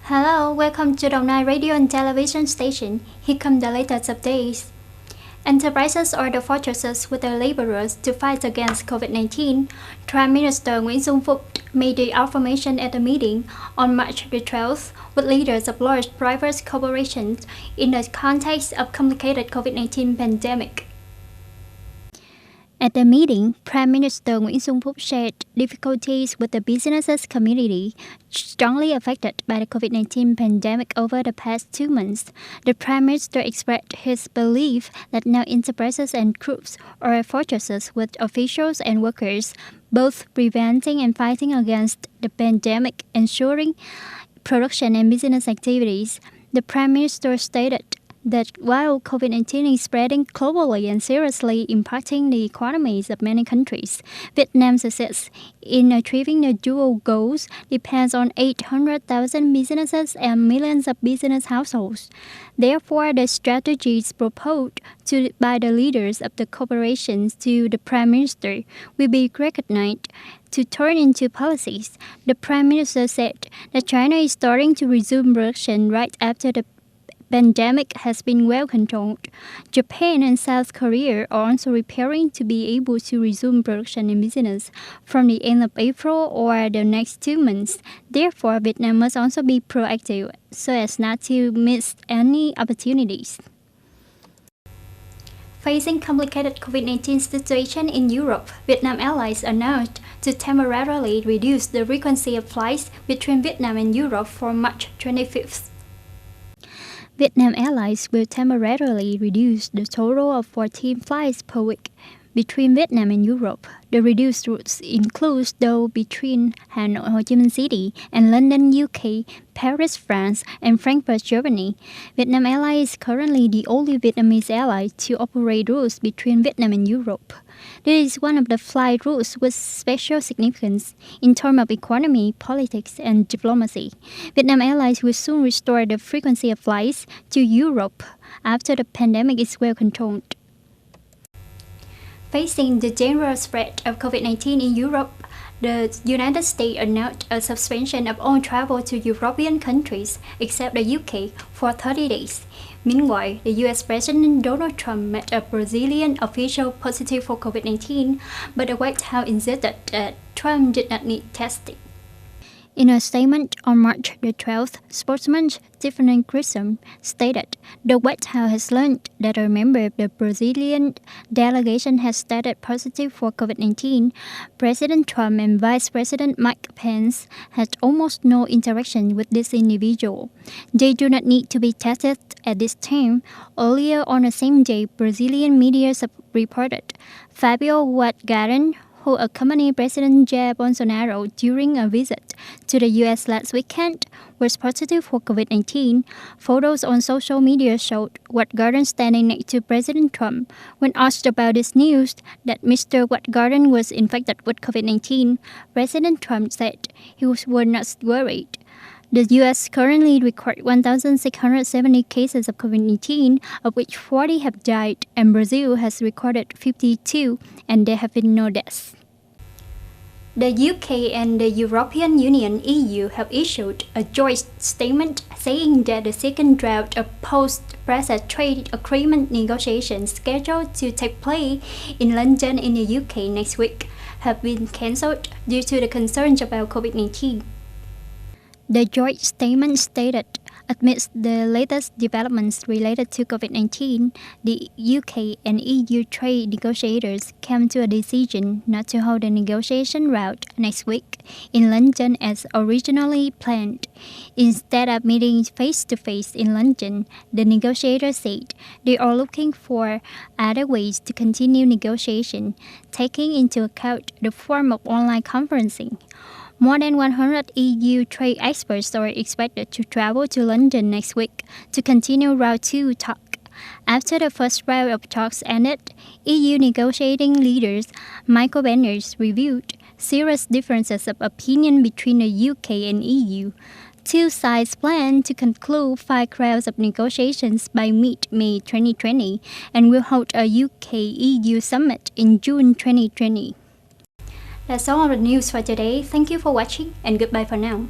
Hello, welcome to Đồng Nai Radio and Television Station. Here come the latest updates. Enterprises are the fortresses with their laborers to fight against COVID-19. Prime Minister Nguyễn Xuân Phúc made the affirmation at a meeting on March the 12th with leaders of large private corporations in the context of complicated COVID-19 pandemic. At the meeting, Prime Minister Nguyễn Xuân Phúc shared difficulties with the business community strongly affected by the COVID-19 pandemic over the past 2 months. The Prime Minister expressed his belief that now enterprises and groups are fortresses with officials and workers, both preventing and fighting against the pandemic, ensuring production and business activities. The Prime Minister stated that while COVID-19 is spreading globally and seriously impacting the economies of many countries, Vietnam's success in achieving the dual goals depends on 800,000 businesses and millions of business households. Therefore, the strategies proposed by the leaders of the corporations to the Prime Minister will be recognized to turn into policies. The Prime Minister said that China is starting to resume production right after the pandemic has been well controlled. Japan and South Korea are also preparing to be able to resume production and business from the end of April or the next 2 months. Therefore, Vietnam must also be proactive so as not to miss any opportunities. Facing complicated COVID-19 situation in Europe, Vietnam Airlines announced to temporarily reduce the frequency of flights between Vietnam and Europe from March 25th. Vietnam Airlines will temporarily reduce the total of 14 flights per week between Vietnam and Europe. The reduced routes include those between Hanoi, Ho Chi Minh City, and London, UK, Paris, France, and Frankfurt, Germany. Vietnam Airlines is currently the only Vietnamese airline to operate routes between Vietnam and Europe. This is one of the flight routes with special significance in terms of economy, politics, and diplomacy. Vietnam Airlines will soon restore the frequency of flights to Europe after the pandemic is well controlled. Facing the general spread of COVID-19 in Europe, the United States announced a suspension of all travel to European countries except the UK for 30 days. Meanwhile, the US President Donald Trump met a Brazilian official positive for COVID-19, but the White House insisted that Trump did not need testing. In a statement on March the 12th, spokesman Stephen Grissom stated the White House has learned that a member of the Brazilian delegation has tested positive for COVID-19. President Trump and Vice President Mike Pence had almost no interaction with this individual. They do not need to be tested at this time. Earlier on the same day, Brazilian media reported Fabio Wardgarten, who accompanied President Jair Bolsonaro during a visit to the U.S. last weekend, was positive for COVID-19. Photos on social media showed Wardgarten standing next to President Trump. When asked about this news that Mr. Wardgarten was infected with COVID-19, President Trump said he was not worried. The U.S. currently records 1,670 cases of COVID-19, of which 40 have died, and Brazil has recorded 52, and there have been no deaths. The UK and the European Union (EU) have issued a joint statement saying that the second draft of post-Brexit trade agreement negotiations scheduled to take place in London in the UK next week have been cancelled due to the concerns about COVID-19. The joint statement stated, amidst the latest developments related to COVID-19, the UK and EU trade negotiators came to a decision not to hold the negotiation round next week in London as originally planned. Instead of meeting face-to-face in London, the negotiators said they are looking for other ways to continue negotiation, taking into account the form of online conferencing. More than 100 EU trade experts are expected to travel to London next week to continue Round 2 talk. After the first round of talks ended, EU negotiating leaders Michael Barnier reviewed serious differences of opinion between the UK and EU. Two sides plan to conclude 5 rounds of negotiations by mid-May 2020 and will hold a UK-EU summit in June 2020. That's all of the news for today. Thank you for watching and goodbye for now.